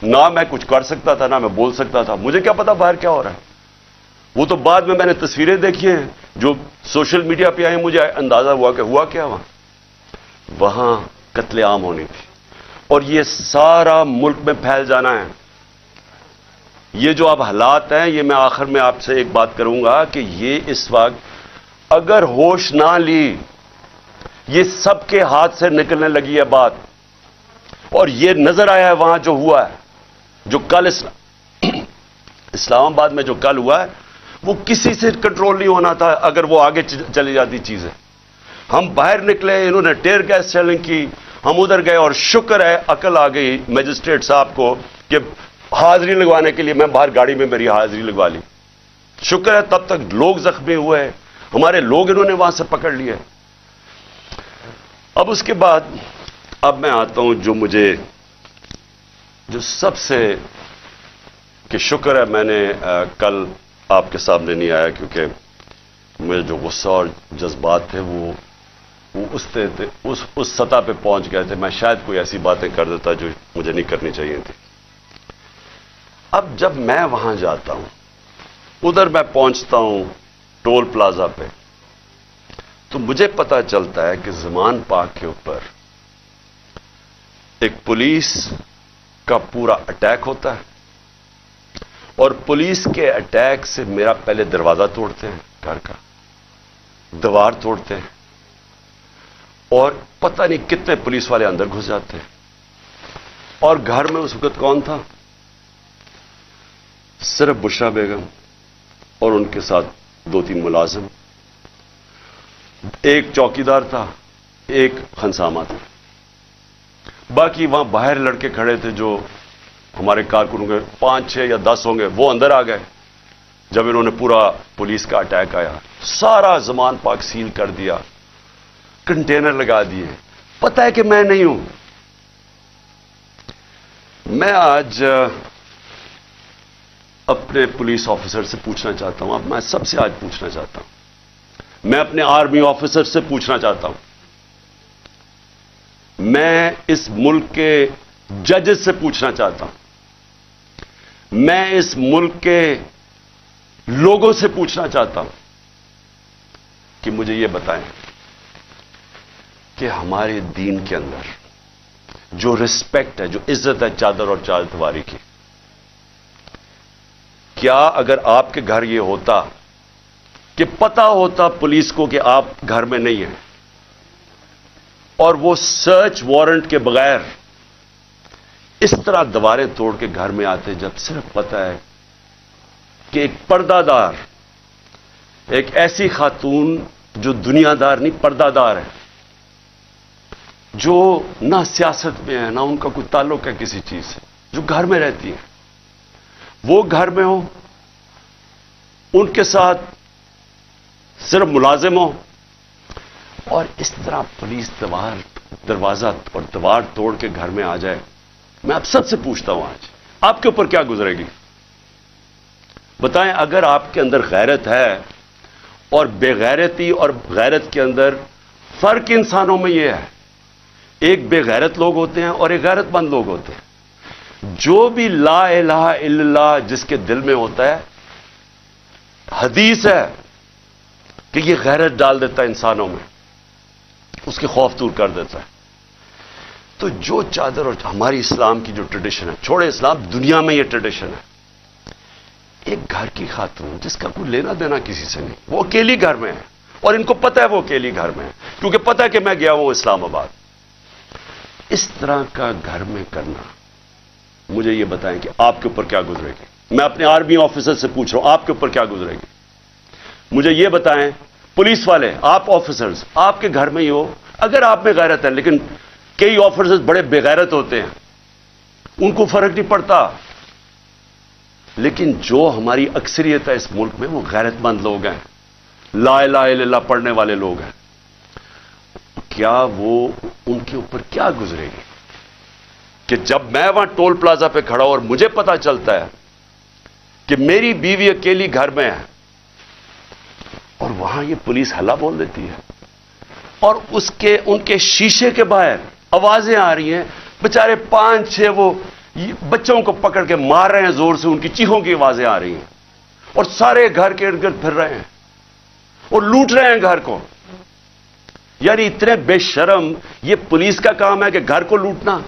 نہ میں کچھ کر سکتا تھا، نہ میں بول سکتا تھا، مجھے کیا پتا باہر کیا ہو رہا ہے۔ وہ تو بعد میں نے تصویریں دیکھی ہیں جو سوشل میڈیا پہ آئی، مجھے اندازہ ہوا کہ ہوا کیا وہاں قتل عام ہونی تھی، اور یہ سارا ملک میں پھیل جانا ہے۔ یہ جو اب حالات ہیں، یہ میں آخر میں آپ سے ایک بات کروں گا کہ یہ اس وقت اگر ہوش نہ لی، یہ سب کے ہاتھ سے نکلنے لگی ہے بات، اور یہ نظر آیا ہے وہاں جو ہوا ہے، جو کل اسلام آباد میں جو کل ہوا ہے، وہ کسی سے کنٹرول نہیں ہونا تھا اگر وہ آگے چلی جاتی چیزیں۔ ہم باہر نکلے، انہوں نے ٹیئر گیس شیلنگ کی، ہم ادھر گئے، اور شکر ہے عقل آ گئی میجسٹریٹ صاحب کو کہ حاضری لگوانے کے لیے میں باہر گاڑی میں میری حاضری لگوا لی. شکر ہے تب تک لوگ زخمی ہوئے ہیں, ہمارے لوگ انہوں نے وہاں سے پکڑ لیے. اب اس کے بعد اب میں آتا ہوں جو سب سے کہ شکر ہے میں نے کل آپ کے سامنے نہیں آیا, کیونکہ میرے جو غصہ اور جذبات تھے وہ اس سطح پہ پہنچ گئے تھے. میں شاید کوئی ایسی باتیں کر دیتا جو مجھے نہیں کرنی چاہیے تھی. اب جب میں وہاں جاتا ہوں, ادھر میں پہنچتا ہوں ٹول پلازا پہ, تو مجھے پتا چلتا ہے کہ زمان پاک کے اوپر ایک پولیس کا پورا اٹیک ہوتا ہے, اور پولیس کے اٹیک سے میرا پہلے دروازہ توڑتے ہیں, گھر کا دیوار توڑتے ہیں, اور پتہ نہیں کتنے پولیس والے اندر گھس جاتے ہیں. اور گھر میں اس وقت کون تھا؟ صرف بشرا بیگم اور ان کے ساتھ 2-3 ملازم, ایک چوکیدار تھا, ایک خنسامہ تھا. باقی وہاں باہر لڑکے کھڑے تھے جو ہمارے کارکنوں کے 5-6 یا 10 ہوں گے, وہ اندر آ گئے جب انہوں نے پورا پولیس کا اٹیک آیا. سارا زمان پاک سیل کر دیا, کنٹینر لگا دیے. پتہ ہے کہ میں نہیں ہوں. میں آج اپنے پولیس آفیسر سے پوچھنا چاہتا ہوں, اب میں سب سے آج پوچھنا چاہتا ہوں, میں اپنے آرمی آفیسر سے پوچھنا چاہتا ہوں, میں اس ملک کے ججز سے پوچھنا چاہتا ہوں, میں اس ملک کے لوگوں سے پوچھنا چاہتا ہوں کہ مجھے یہ بتائیں کہ ہمارے دین کے اندر جو رسپیکٹ ہے, جو عزت ہے چادر اور چار دیواری کی, کیا اگر آپ کے گھر یہ ہوتا کہ پتا ہوتا پولیس کو کہ آپ گھر میں نہیں ہیں, اور وہ سرچ وارنٹ کے بغیر اس طرح دیواریں توڑ کے گھر میں آتے, جب صرف پتا ہے کہ ایک پردہ دار, ایک ایسی خاتون جو دنیا دار نہیں پردہ دار ہے, جو نہ سیاست میں ہے نہ ان کا کوئی تعلق ہے کسی چیز سے, جو گھر میں رہتی ہے, وہ گھر میں ہو, ان کے ساتھ صرف ملازم ہو, اور اس طرح پولیس دروازہ اور دیوار توڑ کے گھر میں آ جائے. میں آپ سب سے پوچھتا ہوں آج آپ کے اوپر کیا گزرے گی؟ بتائیں. اگر آپ کے اندر غیرت ہے, اور بے غیرتی اور غیرت کے اندر فرق انسانوں میں یہ ہے, ایک بے غیرت لوگ ہوتے ہیں اور ایک غیرت مند لوگ ہوتے ہیں. جو بھی لا الہ الا اللہ جس کے دل میں ہوتا ہے, حدیث ہے کہ یہ غیرت ڈال دیتا ہے انسانوں میں, اس کے خوف دور کر دیتا ہے. تو جو چادر اور ہماری اسلام کی جو ٹریڈیشن ہے, چھوڑے اسلام, دنیا میں یہ ٹریڈیشن ہے, ایک گھر کی خاتون جس کا کوئی لینا دینا کسی سے نہیں, وہ اکیلی گھر میں ہے, اور ان کو پتہ ہے وہ اکیلی گھر میں ہے, کیونکہ پتہ ہے کہ میں گیا ہوں اسلام آباد. اس طرح کا گھر میں کرنا, مجھے یہ بتائیں کہ آپ کے اوپر کیا گزرے گی؟ میں اپنے آرمی آفیسر سے پوچھ رہا ہوں آپ کے اوپر کیا گزرے گی؟ مجھے یہ بتائیں, پولیس والے, آپ آفیسرز, آپ کے گھر میں ہی ہو, اگر آپ میں غیرت ہے, لیکن کئی آفیسرز بڑے بے غیرت ہوتے ہیں, ان کو فرق نہیں پڑتا. لیکن جو ہماری اکثریت ہے اس ملک میں, وہ غیرت مند لوگ ہیں, لا الہ الا اللہ پڑھنے والے لوگ ہیں. کیا وہ ان کے اوپر کیا گزرے گی کہ جب میں وہاں ٹول پلازا پہ کھڑا ہوں اور مجھے پتا چلتا ہے کہ میری بیوی اکیلی گھر میں ہے, اور وہاں یہ پولیس ہلا بول دیتی ہے, اور ان کے شیشے کے باہر آوازیں آ رہی ہیں, بےچارے 5-6 وہ بچوں کو پکڑ کے مار رہے ہیں زور سے, ان کی چیخوں کی آوازیں آ رہی ہیں, اور سارے گھر کے ارد گرد پھر رہے ہیں اور لوٹ رہے ہیں گھر کو. یعنی اتنے بے شرم, یہ پولیس کا کام ہے کہ گھر کو لوٹنا,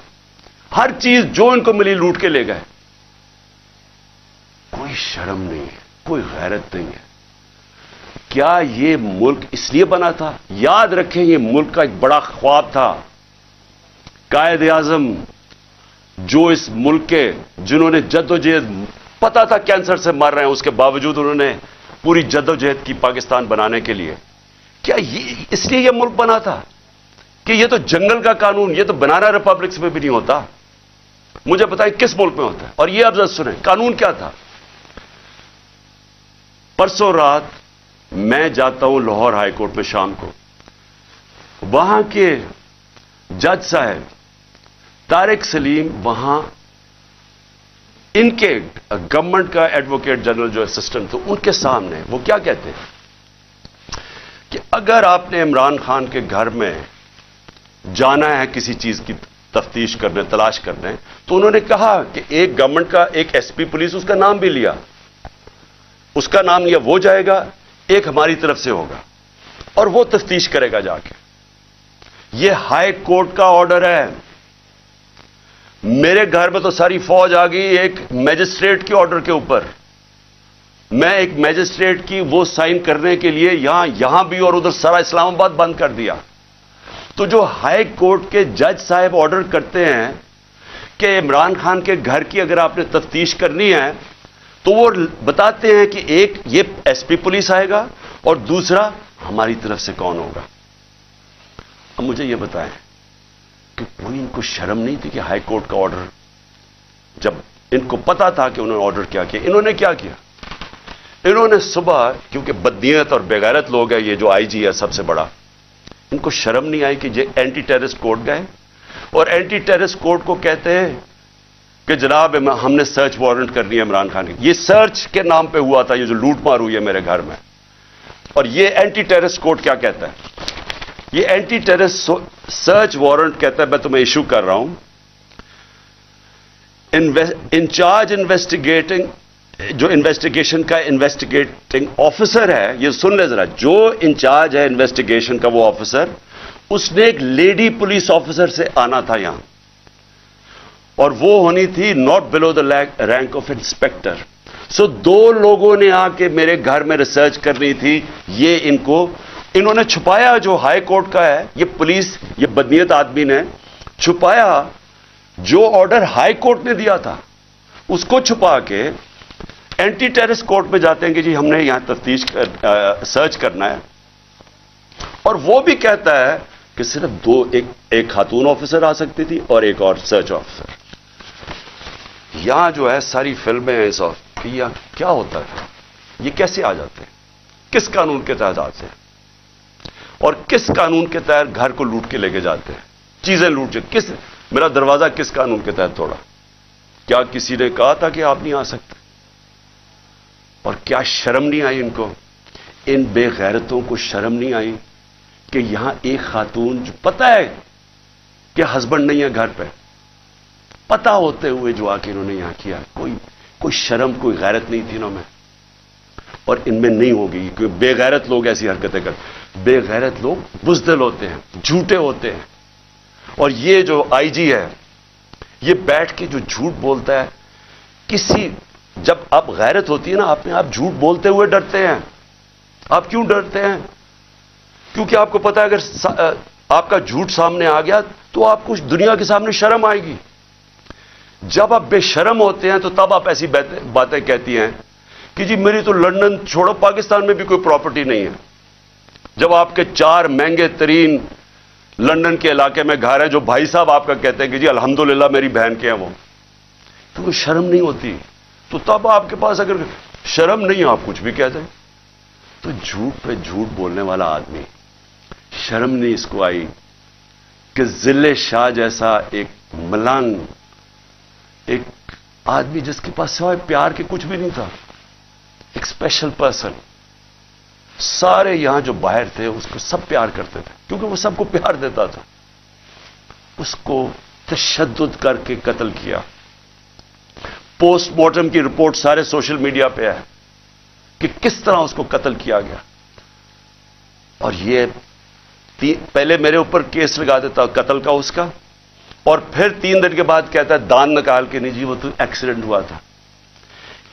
ہر چیز جو ان کو ملی لوٹ کے لے گئے. کوئی شرم نہیں ہے, کوئی غیرت نہیں ہے. کیا یہ ملک اس لیے بنا تھا؟ یاد رکھیں, یہ ملک کا ایک بڑا خواب تھا. قائد اعظم جو اس ملک کے, جنہوں نے جدوجہد, پتا تھا کینسر سے مر رہے ہیں, اس کے باوجود انہوں نے پوری جدوجہد کی پاکستان بنانے کے لیے. کیا یہ اس لیے یہ ملک بنا تھا کہ یہ تو جنگل کا قانون, یہ تو بنانا ریپبلکس میں بھی نہیں ہوتا. مجھے بتائیں کس ملک میں ہوتا ہے؟ اور یہ اب ذرا سنیں قانون کیا تھا. پرسوں رات میں جاتا ہوں لاہور ہائی کورٹ میں شام کو. وہاں کے جج صاحب طارق سلیم وہاں ان کے گورنمنٹ کا ایڈوکیٹ جنرل جو اسسٹنٹ تھے ان کے سامنے وہ کیا کہتے ہیں کہ اگر آپ نے عمران خان کے گھر میں جانا ہے کسی چیز کی تفتیش کرنے تلاش کرنے تو انہوں نے کہا کہ ایک گورنمنٹ کا ایک ایس پی پولیس اس کا نام بھی لیا, اس کا نام لیا, وہ جائے گا, ایک ہماری طرف سے ہوگا اور وہ تفتیش کرے گا جا کے. یہ ہائی کورٹ کا آرڈر ہے. میرے گھر میں تو ساری فوج آ گئی ایک میجسٹریٹ کے آرڈر کے اوپر. میں ایک میجسٹریٹ کی وہ سائن کرنے کے لیے یہاں بھی اور ادھر سارا اسلام آباد بند کر دیا. تو جو ہائی کورٹ کے جج صاحب آرڈر کرتے ہیں کہ عمران خان کے گھر کی اگر آپ نے تفتیش کرنی ہے تو وہ بتاتے ہیں کہ ایک یہ ایس پی پولیس آئے گا اور دوسرا ہماری طرف سے کون ہوگا. اب مجھے یہ بتائیں کہ کوئی ان کو شرم نہیں تھی کہ ہائی کورٹ کا آرڈر, جب ان کو پتا تھا کہ انہوں نے آرڈر کیا کیا, انہوں نے کیا کیا؟ انہوں نے صبح, کیونکہ بدنیت اور بےغیرت لوگ ہیں, یہ جو آئی جی ہے سب سے بڑا, ان کو شرم نہیں آئی کہ یہ اینٹی ٹیررسٹ کورٹ گئے اور اینٹی ٹیررسٹ کورٹ کو کہتے ہیں کہ جناب ہم نے سرچ وارنٹ کرنی ہے عمران خان کی. یہ سرچ کے نام پہ ہوا تھا یہ جو لوٹ مار ہوئی ہے میرے گھر میں. اور یہ اینٹی ٹیررسٹ کورٹ کیا کہتا ہے؟ یہ اینٹی ٹیررسٹ سرچ وارنٹ کہتا ہے میں تمہیں ایشو کر رہا ہوں. انچارج انویسٹیگیٹنگ, جو انویسٹیگیشن کا انویسٹیگیٹنگ آفیسر ہے, یہ سن لے ذرا, جو انچارج ہے انویسٹیگیشن کا وہ آفیسر, اس نے ایک لیڈی پولیس آفیسر سے آنا تھا یہاں اور وہ ہونی تھی not below the rank of inspector. سو دو لوگوں نے آ کے میرے گھر میں ریسرچ کرنی تھی. یہ انہوں نے چھپایا جو ہائی کورٹ کا ہے, یہ پولیس, یہ بدنیت آدمی نے چھپایا جو آرڈر ہائی کورٹ نے دیا تھا, اس کو چھپا کے اینٹی ٹیررسٹ کورٹ میں جاتے ہیں کہ جی ہم نے یہاں تفتیش سرچ کرنا ہے. اور وہ بھی کہتا ہے کہ صرف ایک خاتون آفیسر آ سکتی تھی اور ایک اور سرچ آفیسر. یہاں جو ہے ساری فلمیں ہیں کہ یہ کیا ہوتا ہے, یہ کیسے آ جاتے ہیں, کس قانون کے تحت آتے ہیں اور کس قانون کے تحت گھر کو لوٹ کے لے کے جاتے ہیں, چیزیں لوٹ کے. میرا دروازہ کس قانون کے تحت توڑا؟ کیا کسی نے کہا تھا کہ آپ نہیں آ سکتے؟ اور کیا شرم نہیں آئی ان کو, ان بے غیرتوں کو شرم نہیں آئی کہ یہاں ایک خاتون جو پتہ ہے کہ ہسبینڈ نہیں ہے گھر پہ, پتہ ہوتے ہوئے جو آ کے انہوں نے یہاں کیا, کوئی شرم کوئی غیرت نہیں تھی انہوں میں. اور ان میں نہیں ہوگی کیونکہ بے غیرت لوگ ایسی حرکتیں کرتے. بے غیرت لوگ بزدل ہوتے ہیں, جھوٹے ہوتے ہیں. اور یہ جو آئی جی ہے یہ بیٹھ کے جو جھوٹ بولتا ہے, جب آپ غیرت ہوتی ہے نا آپ جھوٹ بولتے ہوئے ڈرتے ہیں. آپ کیوں ڈرتے ہیں؟ کیونکہ آپ کو پتا ہے اگر آپ کا جھوٹ سامنے آ گیا تو آپ کو دنیا کے سامنے شرم آئے گی. جب آپ بے شرم ہوتے ہیں تو تب آپ ایسی باتیں کہتی ہیں کہ جی میری تو لندن چھوڑو پاکستان میں بھی کوئی پراپرٹی نہیں ہے. جب آپ کے 4 مہنگے ترین لندن کے علاقے میں گھر ہے جو بھائی صاحب آپ کا کہتے ہیں کہ جی الحمدللہ میری بہن کے ہیں وہ, تو کوئی شرم نہیں ہوتی. تو تب آپ کے پاس اگر شرم نہیں آپ کچھ بھی کہہ دیں. تو جھوٹ پہ جھوٹ بولنے والا آدمی شرم نہیں اس کو آئی کہ ذل شاہ جیسا ایک ملنگ, ایک آدمی جس کے پاس سوائے پیار کے کچھ بھی نہیں تھا, ایک اسپیشل پرسن, سارے یہاں جو باہر تھے اس کو سب پیار کرتے تھے کیونکہ وہ سب کو پیار دیتا تھا. اس کو تشدد کر کے قتل کیا. پوسٹ مارٹم کی رپورٹ سارے سوشل میڈیا پہ ہے کہ کس طرح اس کو قتل کیا گیا. اور یہ پہلے میرے اوپر کیس لگا دیتا قتل کا اس کا, اور پھر 3 دن کے بعد کہتا ہے دان نکال کے نہیں جی وہ تو ایکسیڈنٹ ہوا تھا.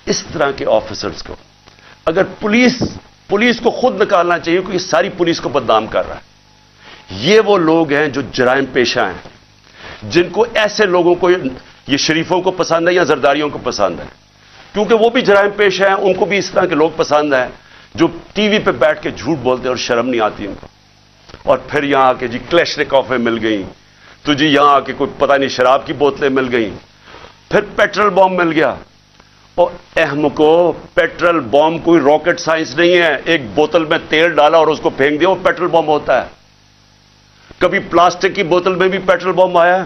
اس طرح کے آفیسرز کو اگر پولیس کو خود نکالنا چاہیے کیونکہ یہ ساری پولیس کو بدنام کر رہا ہے. یہ وہ لوگ ہیں جو جرائم پیشہ ہیں, جن کو ایسے لوگوں کو یہ شریفوں کو پسند ہے یا زرداریوں کو پسند ہے, کیونکہ وہ بھی جرائم پیشہ ہیں, ان کو بھی اس طرح کے لوگ پسند ہیں جو ٹی وی پہ بیٹھ کے جھوٹ بولتے ہیں اور شرم نہیں آتی ان کو. اور پھر یہاں آ کے جی کلیشنکوفیں مل گئیں, تو جی یہاں آ کے کوئی پتہ نہیں شراب کی بوتلیں مل گئیں, پھر پیٹرول بم مل گیا. اور احمقو، پیٹرول بم کوئی راکٹ سائنس نہیں ہے. ایک بوتل میں تیل ڈالا اور اس کو پھینک دیا، وہ پیٹرول بم ہوتا ہے. کبھی پلاسٹک کی بوتل میں بھی پیٹرول بم آیا ہے.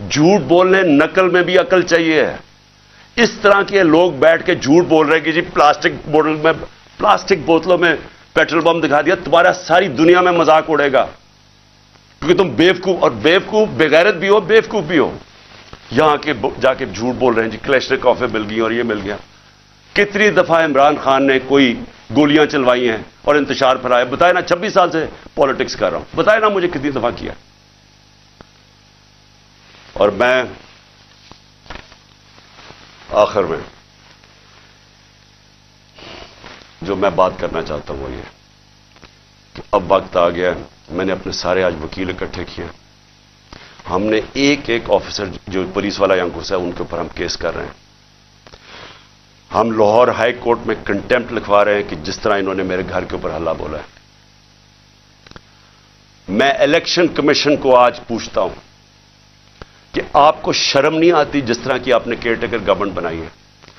جھوٹ بولنے نقل میں بھی عقل چاہیے. اس طرح کے لوگ بیٹھ کے جھوٹ بول رہے ہیں کہ جی پلاسٹک بوتلوں میں پیٹرول بم دکھا دیا. تمہارا ساری دنیا میں مذاق اڑے گا، کیونکہ تم بیوقوف، اور بیوقوف بغیرت بھی ہو، بیوقوف بھی ہو. یہاں کے جا کے جھوٹ بول رہے ہیں جی کلیشنکوفیں مل گئی اور یہ مل گیا. کتنی دفعہ عمران خان نے کوئی گولیاں چلوائی ہیں اور انتشار پھیلایا؟ بتائے نا، 26 سال سے پالیٹکس کر رہا ہوں، بتائے نا مجھے کتنی دفعہ کیا. اور میں آخر میں جو میں بات کرنا چاہتا ہوں وہ یہ کہ اب وقت آ گیا. میں نے اپنے سارے آج وکیل اکٹھے کیے. ہم نے ایک ایک آفیسر جو پولیس والا یہاں گھسا ہے ان کے اوپر ہم کیس کر رہے ہیں. ہم لاہور ہائی کورٹ میں کنٹیمپٹ لکھوا رہے ہیں کہ جس طرح انہوں نے میرے گھر کے اوپر ہلہ بولا ہے. میں الیکشن کمیشن کو آج پوچھتا ہوں کہ آپ کو شرم نہیں آتی جس طرح کی آپ نے کیئر ٹیکر گورنمنٹ بنائی ہے؟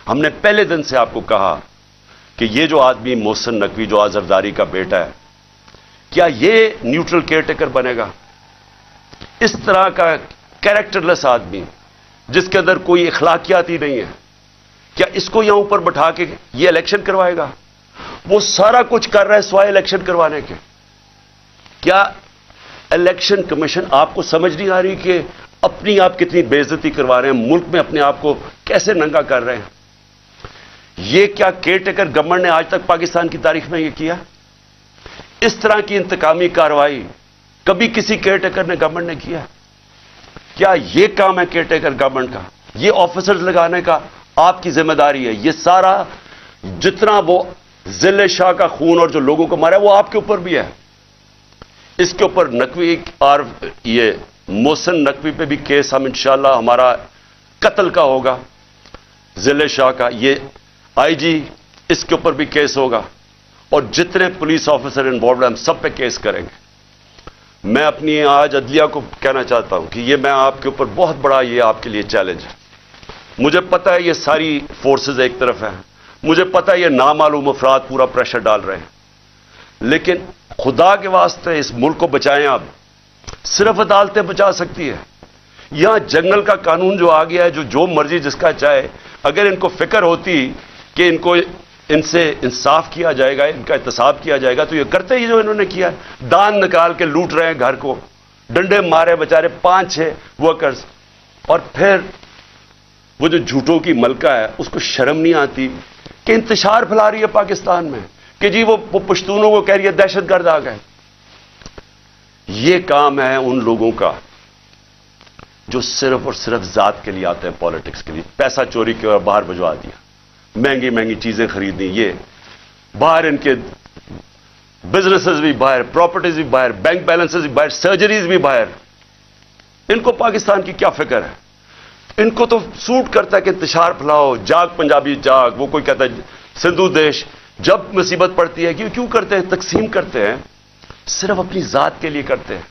ہم نے پہلے دن سے آپ کو کہا کہ یہ جو آدمی محسن نقوی جو زرداری کا بیٹا ہے، کیا یہ نیوٹرل کیئر ٹیکر بنے گا؟ اس طرح کا کیریکٹر لیس آدمی جس کے اندر کوئی اخلاقیات ہی نہیں ہے، کیا اس کو یہاں اوپر بٹھا کے یہ الیکشن کروائے گا؟ وہ سارا کچھ کر رہا ہے سوائے الیکشن کروانے کے. کیا الیکشن کمیشن آپ کو سمجھ نہیں آ رہی کہ اپنی آپ کتنی بے عزتی کروا رہے ہیں، ملک میں اپنے آپ کو کیسے ننگا کر رہے ہیں؟ یہ کیا کیئر ٹیکر گورنمنٹ نے آج تک پاکستان کی تاریخ میں یہ کیا؟ اس طرح کی انتقامی کارروائی کبھی کسی کیئر ٹیکر نے گورنمنٹ نے کیا؟ کیا یہ کام ہے کیئر ٹیکر گورنمنٹ کا؟ یہ آفیسرز لگانے کا آپ کی ذمہ داری ہے. یہ سارا جتنا وہ ذل شاہ کا خون اور جو لوگوں کو مارا ہے وہ آپ کے اوپر بھی ہے. اس کے اوپر نقوی اور یہ محسن نقوی پہ بھی کیس ہم انشاءاللہ ہمارا قتل کا ہوگا. ذل شاہ کا یہ آئی جی، اس کے اوپر بھی کیس ہوگا. اور جتنے پولیس آفیسر انوالوڈ ہیں ہم سب پہ کیس کریں گے. میں اپنی آج عدلیہ کو کہنا چاہتا ہوں کہ یہ میں آپ کے اوپر بہت بڑا یہ آپ کے لیے چیلنج ہے. مجھے پتا ہے یہ ساری فورسز ایک طرف ہیں، مجھے پتا ہے یہ نامعلوم افراد پورا پریشر ڈال رہے ہیں، لیکن خدا کے واسطے اس ملک کو بچائیں. آپ صرف عدالتیں بچا سکتی ہے. یہاں جنگل کا قانون جو آ گیا ہے، جو مرضی جس کا چاہے، اگر ان کو فکر ہوتی کہ ان سے انصاف کیا جائے گا، ان کا احتساب کیا جائے گا، تو یہ کرتے ہی جو انہوں نے کیا ہے. دان نکال کے لوٹ رہے ہیں گھر کو، ڈنڈے مارے بیچارے 5-6 ورکرز. اور پھر وہ جو جھوٹوں کی ملکہ ہے اس کو شرم نہیں آتی کہ انتشار پھیلا رہی ہے پاکستان میں کہ جی وہ پشتونوں کو کہہ رہی ہے دہشت گرد آ گئے. یہ کام ہے ان لوگوں کا جو صرف اور صرف ذات کے لیے آتے ہیں، پالیٹکس کے لیے. پیسہ چوری کے اور باہر بھجوا دیا، مہنگی مہنگی چیزیں خریدنی، یہ باہر ان کے بزنسز بھی باہر، پراپرٹیز بھی باہر، بینک بیلنسز بھی باہر، سرجریز بھی باہر. ان کو پاکستان کی کیا فکر ہے؟ ان کو تو سوٹ کرتا ہے کہ انتشار پھیلاؤ، جاگ پنجابی جاگ. وہ کوئی کہتا ہے سندھو دیش. جب مصیبت پڑتی ہے کیوں کرتے ہیں؟ تقسیم کرتے ہیں، صرف اپنی ذات کے لیے کرتے ہیں.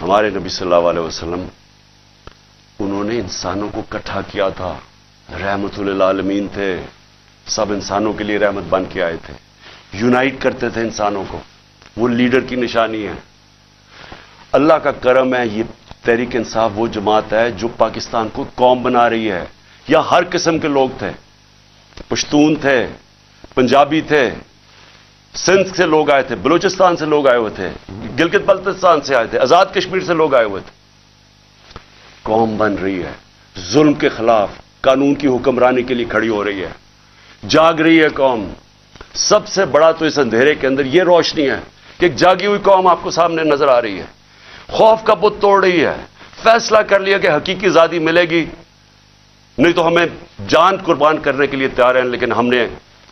ہمارے نبی صلی اللہ علیہ وسلم انہوں نے انسانوں کو اکٹھا کیا تھا، رحمت للعالمین تھے، سب انسانوں کے لیے رحمت بن کے آئے تھے، یونائٹ کرتے تھے انسانوں کو. وہ لیڈر کی نشانی ہے. اللہ کا کرم ہے، یہ تحریک انصاف وہ جماعت ہے جو پاکستان کو قوم بنا رہی ہے. یا ہر قسم کے لوگ تھے، پشتون تھے، پنجابی تھے، سندھ سے لوگ آئے تھے، بلوچستان سے لوگ آئے ہوئے تھے، گلگت بلتستان سے آئے تھے، آزاد کشمیر سے لوگ آئے ہوئے تھے. قوم بن رہی ہے، ظلم کے خلاف قانون کی حکمرانی کے لیے کھڑی ہو رہی ہے، جاگ رہی ہے قوم. سب سے بڑا تو اس اندھیرے کے اندر یہ روشنی ہے کہ ایک جاگی ہوئی قوم آپ کو سامنے نظر آ رہی ہے، خوف کا بت توڑ رہی ہے، فیصلہ کر لیا کہ حقیقی آزادی ملے گی، نہیں تو ہمیں جان قربان کرنے کے لیے تیار ہیں، لیکن ہم نے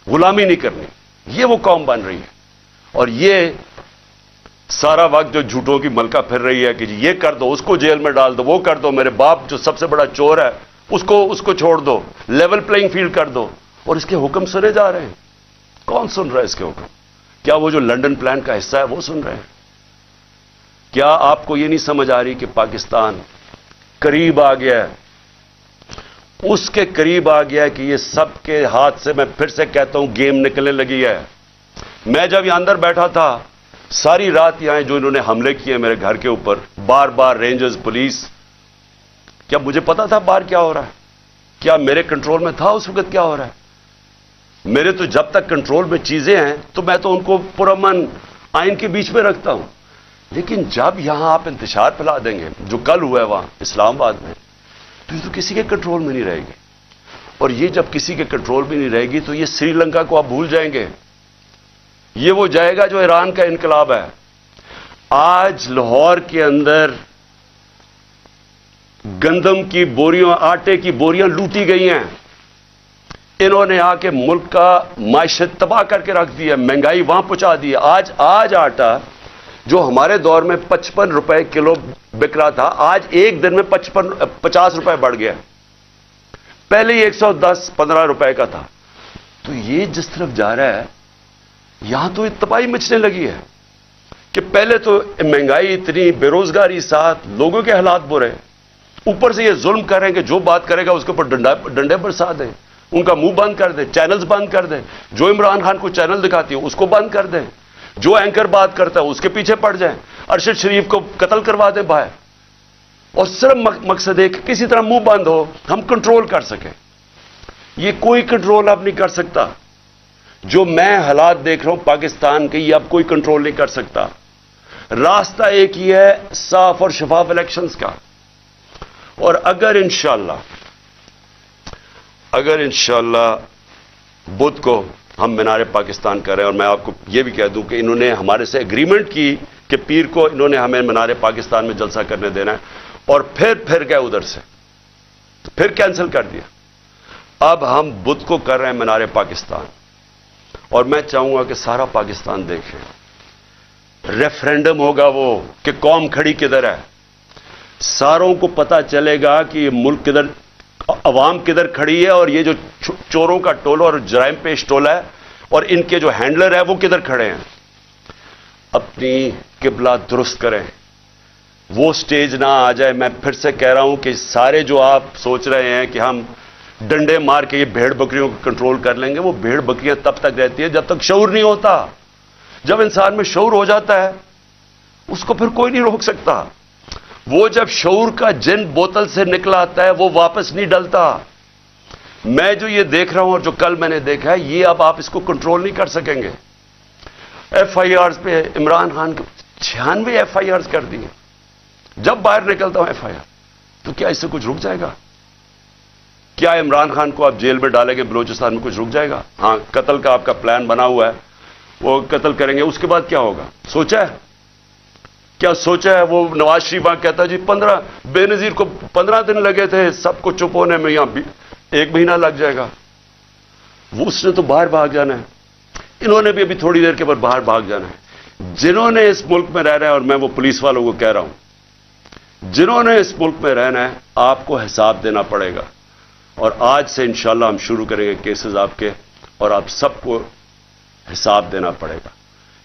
غلامی نہیں کرنی. یہ وہ قوم بن رہی ہے. اور یہ سارا وقت جو جھوٹوں کی ملکہ پھر رہی ہے کہ جی یہ کر دو، اس کو جیل میں ڈال دو، وہ کر دو، میرے باپ جو سب سے بڑا چور ہے اس کو چھوڑ دو، لیول پلینگ فیلڈ کر دو. اور اس کے حکم سنے جا رہے ہیں. کون سن رہا ہے اس کے حکم؟ کیا وہ جو لنڈن پلان کا حصہ ہے وہ سن رہے ہیں؟ کیا آپ کو یہ نہیں سمجھ آ رہی کہ پاکستان قریب آ گیا ہے اس کے قریب آ گیا کہ یہ سب کے ہاتھ سے، میں پھر سے کہتا ہوں، گیم نکلنے لگی ہے. میں جب یہاں اندر بیٹھا تھا، ساری رات یہاں جو انہوں نے حملے کیے میرے گھر کے اوپر، بار بار رینجرز، پولیس، کیا مجھے پتا تھا باہر کیا ہو رہا ہے؟ کیا میرے کنٹرول میں تھا اس وقت کیا ہو رہا ہے؟ میرے تو جب تک کنٹرول میں چیزیں ہیں تو میں تو ان کو پرامن آئین کے بیچ میں رکھتا ہوں. لیکن جب یہاں آپ انتشار پھیلا دیں گے، جو کل ہوا ہے وہاں اسلام آباد میں، تو یہ تو کسی کے کنٹرول میں نہیں رہے گی. اور یہ جب کسی کے کنٹرول میں نہیں رہے گی تو یہ سری لنکا کو آپ بھول جائیں گے. یہ وہ جائے گا جو ایران کا انقلاب ہے. آج لاہور کے اندر گندم کی بوریاں، آٹے کی بوریاں لوٹی گئی ہیں. انہوں نے آ کے ملک کا معیشت تباہ کر کے رکھ دیا، مہنگائی وہاں پہنچا دی. آج آٹا جو ہمارے دور میں 55 روپے کلو بک رہا تھا، آج ایک دن میں 50 روپے بڑھ گیا. پہلے ہی 110-15 روپے کا تھا. تو یہ جس طرف جا رہا ہے، یہاں تو تباہی مچنے لگی ہے کہ پہلے تو مہنگائی اتنی، بے روزگاری ساتھ، لوگوں کے حالات برے، اوپر سے یہ ظلم کریں کہ جو بات کرے گا اس کے اوپر ڈنڈے برسا دیں، ان کا منہ بند کر دیں، چینلز بند کر دیں. جو عمران خان کو چینل دکھاتی ہے اس کو بند کر دیں، جو اینکر بات کرتا ہے اس کے پیچھے پڑ جائیں، ارشد شریف کو قتل کروا دیں باہر. اور صرف مقصد ہے کہ کسی طرح منہ بند ہو، ہم کنٹرول کر سکیں. یہ کوئی کنٹرول اب نہیں کر سکتا. جو میں حالات دیکھ رہا ہوں پاکستان کے، یہ اب کوئی کنٹرول نہیں کر سکتا. راستہ ایک ہی ہے، صاف اور شفاف الیکشنز کا. اور اگر انشاءاللہ بدھ کو ہم مینار پاکستان کر رہے ہیں، اور میں آپ کو یہ بھی کہہ دوں کہ انہوں نے ہمارے سے اگریمنٹ کی کہ پیر کو انہوں نے ہمیں مینار پاکستان میں جلسہ کرنے دینا ہے، اور پھر گئے ادھر سے، پھر کینسل کر دیا. اب ہم بدھ کو کر رہے ہیں مینار پاکستان. اور میں چاہوں گا کہ سارا پاکستان دیکھے. ریفرینڈم ہوگا وہ کہ قوم کھڑی کدھر ہے. ساروں کو پتا چلے گا کہ یہ ملک کدھر، عوام کدھر کھڑی ہے، اور یہ جو چوروں کا ٹولہ اور جرائم پیش ٹولہ ہے اور ان کے جو ہینڈلر ہے وہ کدھر کھڑے ہیں. اپنی قبلہ درست کریں، وہ سٹیج نہ آ جائے. میں پھر سے کہہ رہا ہوں کہ سارے جو آپ سوچ رہے ہیں کہ ہم ڈنڈے مار کے یہ بھیڑ بکریوں کو کنٹرول کر لیں گے، وہ بھیڑ بکریاں تب تک رہتی ہے جب تک شعور نہیں ہوتا. جب انسان میں شعور ہو جاتا ہے اس کو پھر کوئی نہیں روک سکتا. وہ جب شعور کا جن بوتل سے نکلا آتا ہے وہ واپس نہیں ڈلتا. میں جو یہ دیکھ رہا ہوں اور جو کل میں نے دیکھا ہے، یہ اب آپ اس کو کنٹرول نہیں کر سکیں گے. ایف آئی آرز پہ عمران خان کو 96 ایف آئی آرز کر دیے. جب باہر نکلتا ہوں ایف آئی آر، تو کیا اس سے کچھ رک جائے گا؟ کیا عمران خان کو آپ جیل میں ڈالیں گے بلوچستان میں کچھ رک جائے گا؟ ہاں، قتل کا آپ کا پلان بنا ہوا ہے، وہ قتل کریں گے. اس کے بعد کیا ہوگا سوچا ہے؟ کیا سوچا ہے؟ وہ نواز شریف وہاں کہتا ہے جی 15 بے نظیر کو 15 دن لگے تھے سب کو چپ ہونے میں، یہاں 1 مہینہ لگ جائے گا. وہ اس نے تو باہر بھاگ جانا ہے. انہوں نے بھی ابھی تھوڑی دیر کے بعد باہر بھاگ جانا ہے. جنہوں نے اس ملک میں رہنا ہے، اور میں وہ پولیس والوں کو کہہ رہا ہوں، جنہوں نے اس ملک میں رہنا ہے، آپ کو حساب دینا پڑے گا. اور آج سے انشاءاللہ ہم شروع کریں گے کیسز آپ کے، اور آپ سب کو حساب دینا پڑے گا.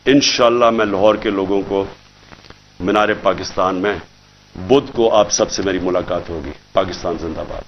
انشاءاللہ میں لاہور کے لوگوں کو مینار پاکستان میں بدھ کو آپ سب سے میری ملاقات ہوگی. پاکستان زندہ باد.